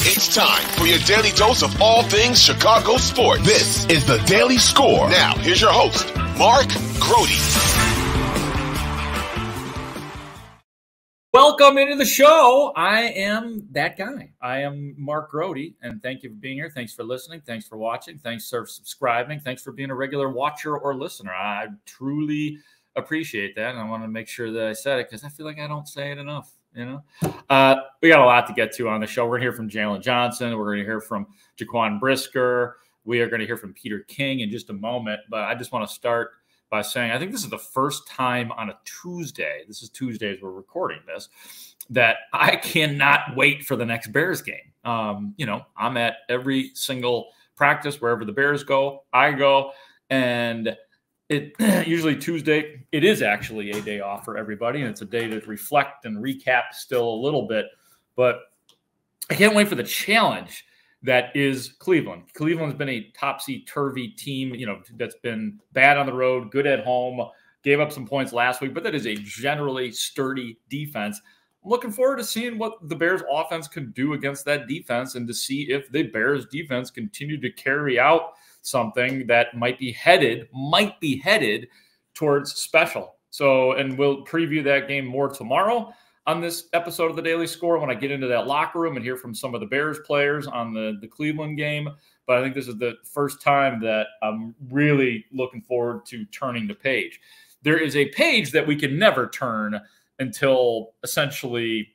It's time for your daily dose of all things Chicago sports. This is the Daily Score. Now, here's your host, Mark Grote. Welcome into the show. I am that guy. I am Mark Grote, and thank you for being here. Thanks for listening. Thanks for watching. Thanks for subscribing. Thanks for being a regular watcher or listener. I truly appreciate that, and I want to make sure that I said it because I feel like I don't say it enough. We got a lot to get to on the show. We're going to hear from Jaylon Johnson. We're going to hear from Jaquan Brisker. We are going to hear from Peter King in just a moment. But I just want to start by saying I think this is the first time on a Tuesday, this is Tuesday as we're recording this, that I cannot wait for the next Bears game. I'm at every single practice, wherever the Bears go, I go. And it usually Tuesday, it is actually a day off for everybody, and it's a day to reflect and recap still a little bit. But I can't wait for the challenge that is Cleveland. Cleveland's been a topsy-turvy team, that's been bad on the road, good at home, gave up some points last week, but that is a generally sturdy defense. I'm looking forward to seeing what the Bears offense can do against that defense and to see if the Bears defense continue to carry out something that might be headed towards special. So, and we'll preview that game more tomorrow on this episode of the Daily Score when I get into that locker room and hear from some of the Bears players on the Cleveland game. But I think this is the first time that I'm really looking forward to turning the page. There is a page that we can never turn until essentially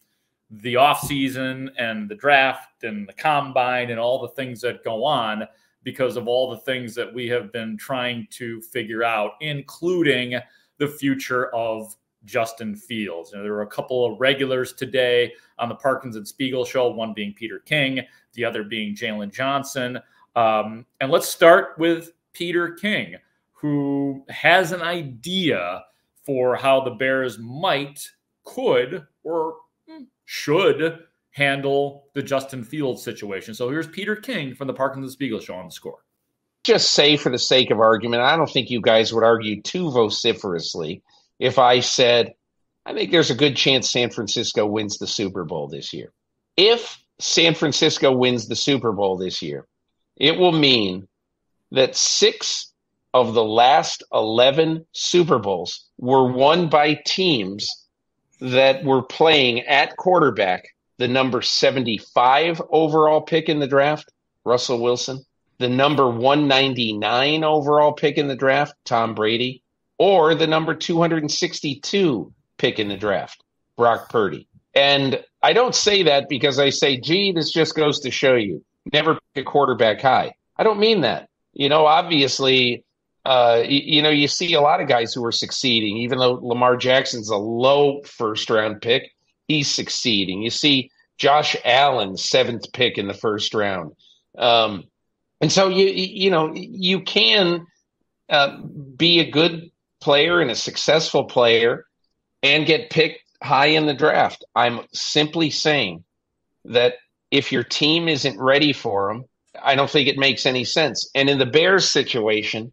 the offseason and the draft and the combine and all the things that go on, because of all the things that we have been trying to figure out, including the future of Justin Fields. There were a couple of regulars today on the Parkins and Spiegel show, one being Peter King, the other being Jaylon Johnson. And let's start with Peter King, who has an idea for how the Bears could, or should handle the Justin Fields situation. So here's Peter King from the Parkins and Spiegel show on the Score. Just say, for the sake of argument, I don't think you guys would argue too vociferously if I said, I think there's a good chance San Francisco wins the Super Bowl this year. If San Francisco wins the Super Bowl this year, it will mean that 6 of the last 11 Super Bowls were won by teams that were playing at quarterback the number 75 overall pick in the draft, Russell Wilson, the number 199 overall pick in the draft, Tom Brady, or the number 262 pick in the draft, Brock Purdy. And I don't say that because I say, gee, this just goes to show you, never pick a quarterback high. I don't mean that. Obviously, you see a lot of guys who are succeeding, even though Lamar Jackson's a low first-round pick. He's succeeding. You see Josh Allen, 7th pick in the first round. And so, you can be a good player and a successful player and get picked high in the draft. I'm simply saying that if your team isn't ready for them, I don't think it makes any sense. And in the Bears situation,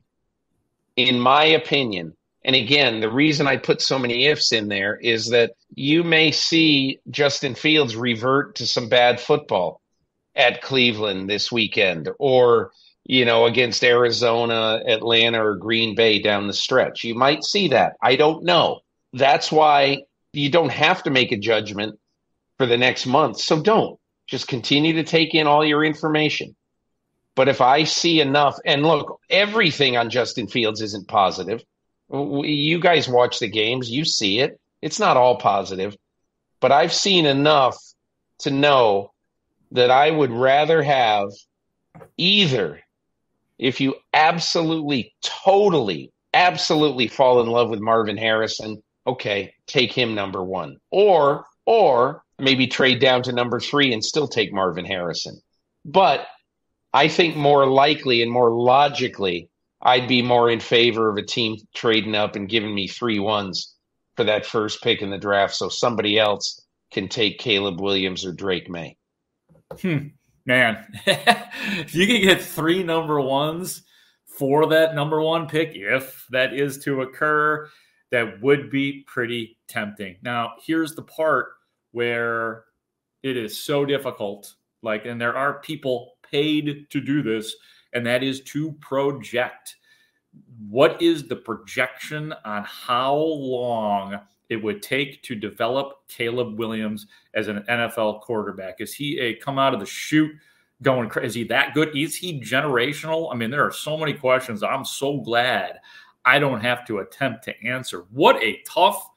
in my opinion, and again, the reason I put so many ifs in there is that you may see Justin Fields revert to some bad football at Cleveland this weekend, or, against Arizona, Atlanta, or Green Bay down the stretch. You might see that. I don't know. That's why you don't have to make a judgment for the next month. So don't. Just continue to take in all your information. But if I see enough, and look, everything on Justin Fields isn't positive. You guys watch the games, you see it. It's not all positive, but I've seen enough to know that I would rather have either, if you absolutely, totally, absolutely fall in love with Marvin Harrison, okay, take him number 1, or maybe trade down to number 3 and still take Marvin Harrison. But I think more likely and more logically, I'd be more in favor of a team trading up and giving me 3 1s for that first pick in the draft so somebody else can take Caleb Williams or Drake May. Man, if you can get 3 number 1s for that number 1 pick, if that is to occur, that would be pretty tempting. Now, here's the part where it is so difficult And there are people paid to do this, and that is to project. What is the projection on how long it would take to develop Caleb Williams as an NFL quarterback? Is he a come out of the chute going crazy? Is he that good? Is he generational? I mean, there are so many questions. I'm so glad I don't have to attempt to answer. What a tough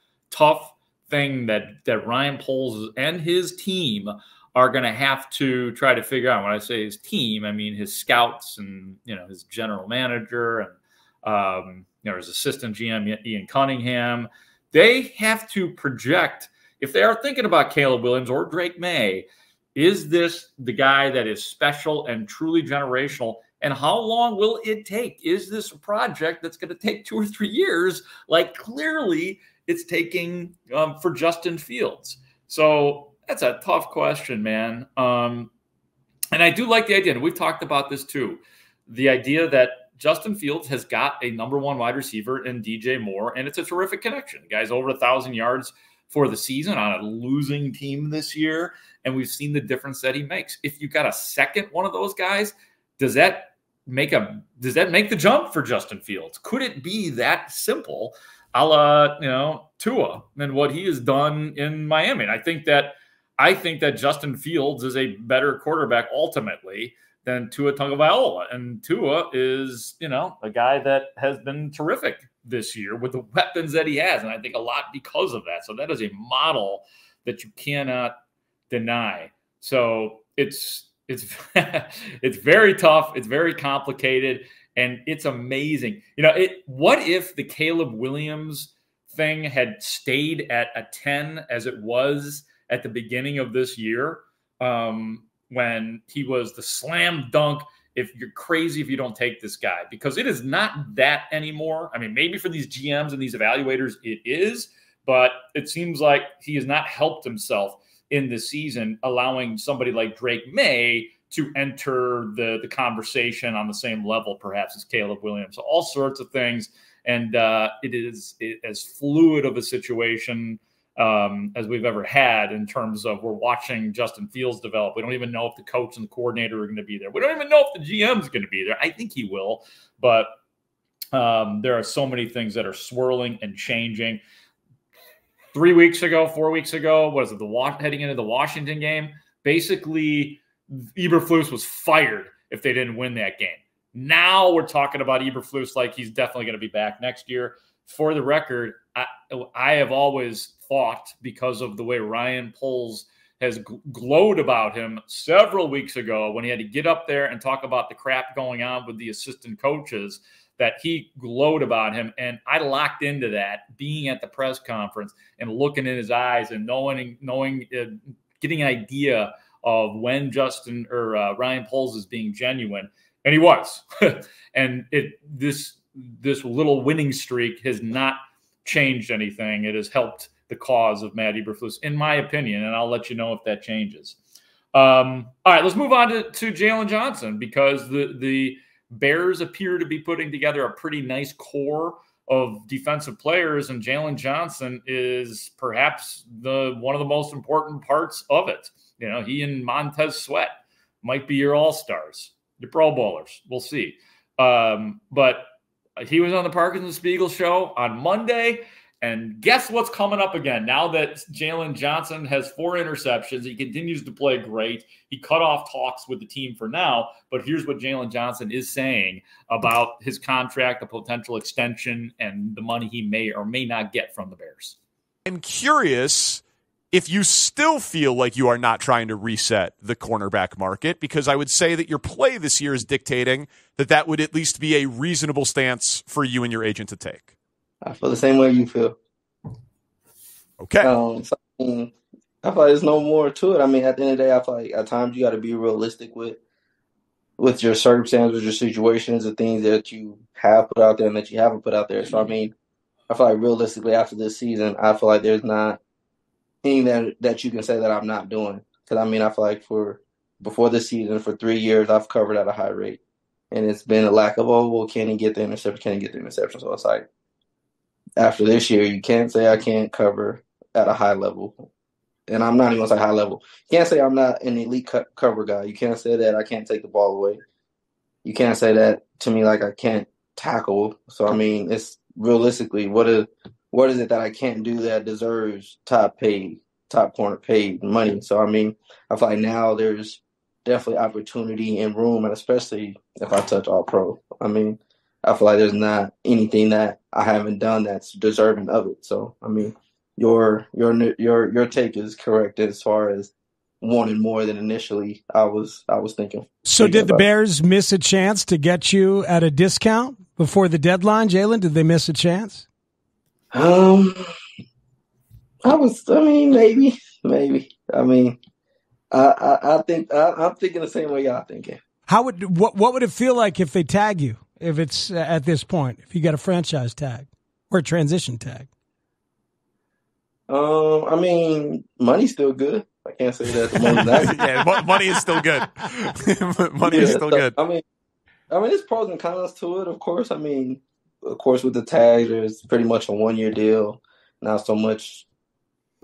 thing that Ryan Poles and his team are going to have to try to figure out. When I say his team, I mean his scouts and, his general manager and, his assistant GM, Ian Cunningham. They have to project, if they are thinking about Caleb Williams or Drake May, is this the guy that is special and truly generational? And how long will it take? Is this a project that's going to take 2 or 3 years? Like clearly it's taking for Justin Fields. So that's a tough question, man. And I do like the idea, and we've talked about this too, the idea that Justin Fields has got a number 1 wide receiver in DJ Moore, and it's a terrific connection. The guy's over 1,000 yards for the season on a losing team this year, and we've seen the difference that he makes. If you got a second one of those guys, does that make the jump for Justin Fields? Could it be that simple, a la Tua and what he has done in Miami? And I think that Justin Fields is a better quarterback ultimately than Tua Tagovailoa. And Tua is, a guy that has been terrific this year with the weapons that he has. And I think a lot because of that. So that is a model that you cannot deny. So it's very tough. It's very complicated. And it's amazing. What if the Caleb Williams thing had stayed at a 10 as it was at the beginning of this year? When he was the slam dunk, if you're crazy if you don't take this guy, because it is not that anymore. I mean, maybe for these GMs and these evaluators it is, but it seems like he has not helped himself in the season, allowing somebody like Drake May to enter the conversation on the same level perhaps as Caleb Williams. So all sorts of things, and it is as fluid of a situation as we've ever had in terms of we're watching Justin Fields develop. We don't even know if the coach and the coordinator are going to be there. We don't even know if the GM is going to be there. I think he will, but there are so many things that are swirling and changing. 4 weeks ago, was it heading into the Washington game? Basically, Eberflus was fired if they didn't win that game. Now we're talking about Eberflus like he's definitely going to be back next year. For the record, I have always thought, because of the way Ryan Poles has glowed about him several weeks ago when he had to get up there and talk about the crap going on with the assistant coaches, that he glowed about him. And I locked into that, being at the press conference and looking in his eyes and knowing, getting an idea of when Justin or Ryan Poles is being genuine. And he was. And this little winning streak has not changed anything. It has helped the cause of Matt Eberflus, in my opinion, and I'll let you know if that changes. All right, let's move on to Jaylon Johnson, because the Bears appear to be putting together a pretty nice core of defensive players, and Jaylon Johnson is perhaps one of the most important parts of it. He and Montez Sweat might be your all-stars, your Pro Bowlers. We'll see. But he was on the Parkinson Spiegel show on Monday, and guess what's coming up again? Now that Jaylon Johnson has 4 interceptions, he continues to play great. He cut off talks with the team for now, but here's what Jaylon Johnson is saying about his contract, the potential extension, and the money he may or may not get from the Bears. I'm curious if you still feel like you are not trying to reset the cornerback market, because I would say that your play this year is dictating that would at least be a reasonable stance for you and your agent to take. I feel the same way you feel. Okay. I feel like there's no more to it. I mean, at the end of the day, I feel like at times you got to be realistic with your circumstances, your situations, the things that you have put out there and that you haven't put out there. So, I mean, I feel like realistically after this season, I feel like there's not anything that you can say that I'm not doing. Because, I mean, I feel like before this season, for 3 years, I've covered at a high rate. And it's been a lack of, can he get the interception? Can he get the interception? So it's like, after this year, you can't say I can't cover at a high level. and I'm not even going to say high level. You can't say I'm not an elite cover guy. You can't say that I can't take the ball away. You can't say that to me like I can't tackle. So, I mean, it's realistically, what is it that I can't do that deserves top corner paid money? So, I mean, I feel like now there's definitely opportunity and room, and especially if I touch all pro. I mean, I feel like there's not anything that I haven't done that's deserving of it. So, I mean, your take is correct as far as wanting more than initially I was thinking. So did the Bears miss a chance to get you at a discount before the deadline, Jaylon? Did they miss a chance? Maybe. I mean, I think I'm thinking the same way y'all thinking. What would it feel like if they tag you? If it's at this point, if you got a franchise tag or a transition tag? I mean, money's still good. I can't say that the money's not. Yeah, money is still good. Money is still good. I mean, there's pros and cons to it, of course. I mean, of course, with the tag, there's pretty much a 1-year deal. Not so much,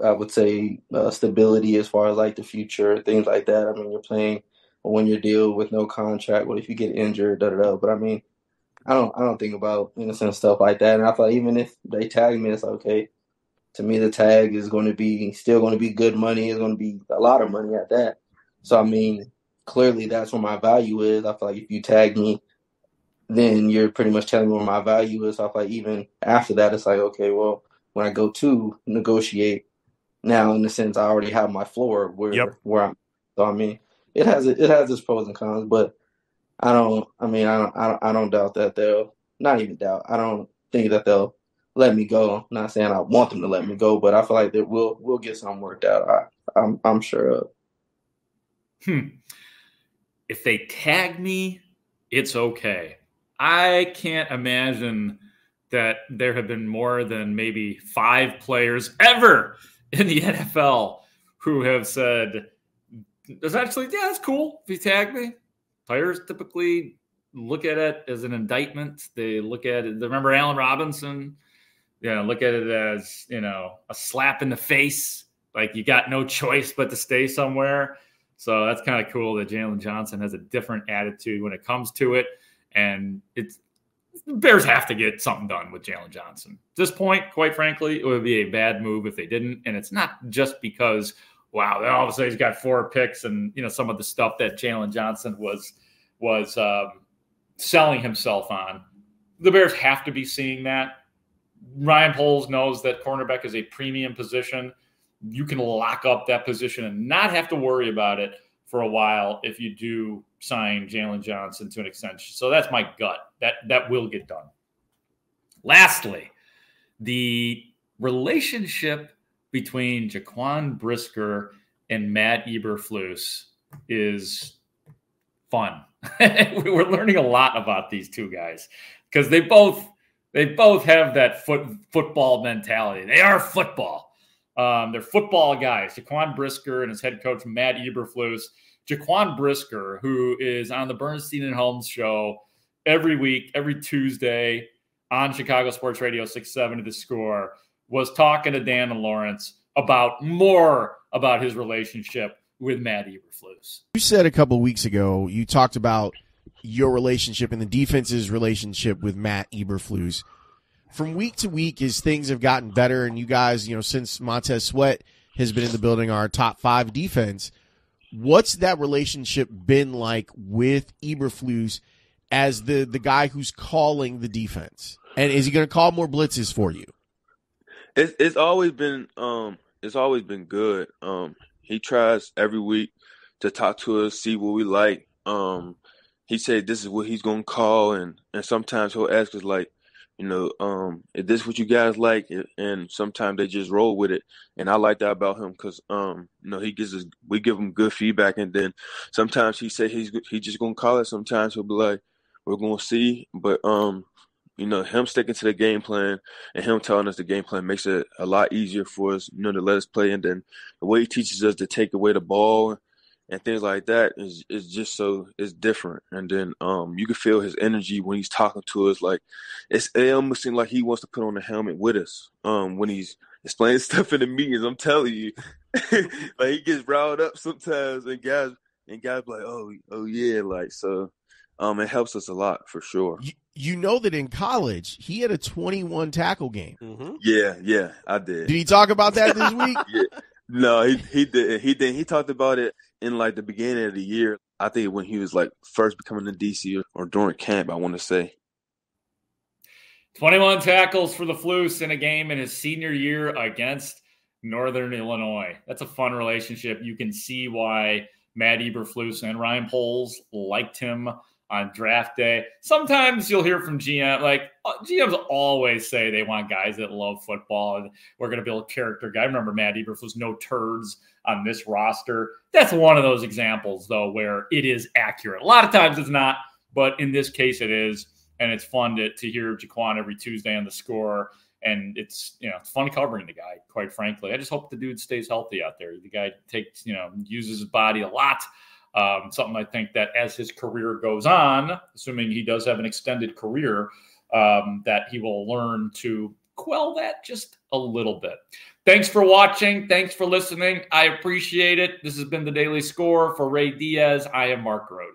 I would say, stability as far as like the future, things like that. I mean, you're playing a 1-year deal with no contract. What if you get injured? But I mean, I don't think about innocent stuff like that. And I thought even if they tag me, it's okay. To me, the tag is still going to be good money. It's going to be a lot of money at that. So, I mean, clearly that's where my value is. I feel like if you tag me, then you're pretty much telling me where my value is. So I feel like even after that, it's like, okay, well, when I go to negotiate, now in the sense I already have my floor where I'm. So, I mean, it has its pros and cons, but I don't doubt that they'll not even doubt. I don't think that they'll let me go. I'm not saying I want them to let me go, but I feel like that we'll get something worked out. I'm sure of. If they tag me, it's okay. I can't imagine that there have been more than maybe 5 players ever in the NFL who have said, essentially, yeah, it's cool if you tag me. Players typically look at it as an indictment. They look at it. Remember Allen Robinson? Look at it as, a slap in the face. Like you got no choice but to stay somewhere. So that's kind of cool that Jaylon Johnson has a different attitude when it comes to it. And the Bears have to get something done with Jaylon Johnson. At this point, quite frankly, it would be a bad move if they didn't. And it's not just because, wow, then all of a sudden he's got 4 picks and, some of the stuff that Jaylon Johnson was selling himself on. The Bears have to be seeing that. Ryan Poles knows that cornerback is a premium position. You can lock up that position and not have to worry about it for a while if you do sign Jaylon Johnson to an extension. So that's my gut. That will get done. Lastly, the relationship between Jaquan Brisker and Matt Eberflus is fun. We're learning a lot about these two guys because they both have that football mentality. They are football. They're football guys. Jaquan Brisker and his head coach, Matt Eberflus. Jaquan Brisker, who is on the Bernstein and Holmes show every week, every Tuesday on Chicago Sports Radio 670 The Score, was talking to Dan and Lawrence about his relationship with Matt Eberflus. You said a couple of weeks ago, you talked about your relationship and the defense's relationship with Matt Eberflus. From week to week, as things have gotten better, and you guys, since Montez Sweat has been in the building, are top 5 defense, what's that relationship been like with Eberflus as the guy who's calling the defense? And is he going to call more blitzes for you? It's always been good. He tries every week to talk to us, see what we like. He said this is what he's gonna call, and sometimes he'll ask us like, is this what you guys like? And sometimes they just roll with it, and I like that about him because we give him good feedback, and then sometimes he say he's just gonna call it. Sometimes he'll be like, we're gonna see, but him sticking to the game plan and him telling us the game plan makes it a lot easier for us, to let us play. And then the way he teaches us to take away the ball and things like that is just so it's different. And then you can feel his energy when he's talking to us. Like it almost seems like he wants to put on the helmet with us when he's explaining stuff in the meetings. I'm telling you, like he gets riled up sometimes, and guys be like, oh yeah, like so. It helps us a lot for sure. You know that in college he had a 21 tackle game. Mm-hmm. Yeah, I did. Did he talk about that this week? Yeah. No, he did. He talked about it in like the beginning of the year. I think when he was like first becoming a DC or during camp, I want to say. 21 tackles for the Flus in a game in his senior year against Northern Illinois. That's a fun relationship. You can see why Matt Eberflus and Ryan Poles liked him on draft day. Sometimes you'll hear from GM, like GMs always say they want guys that love football and we're going to build a character guy. I remember Matt Eberflus, no turds on this roster. That's one of those examples, though, where it is accurate. A lot of times it's not, but in this case it is. And it's fun to hear Jaquan every Tuesday on the Score. And it's, it's fun covering the guy, quite frankly. I just hope the dude stays healthy out there. The guy uses his body a lot. Something I think that as his career goes on, assuming he does have an extended career, that he will learn to quell that just a little bit. Thanks for watching. Thanks for listening. I appreciate it. This has been the Daily Score. For Ray Diaz, I am Mark Grote.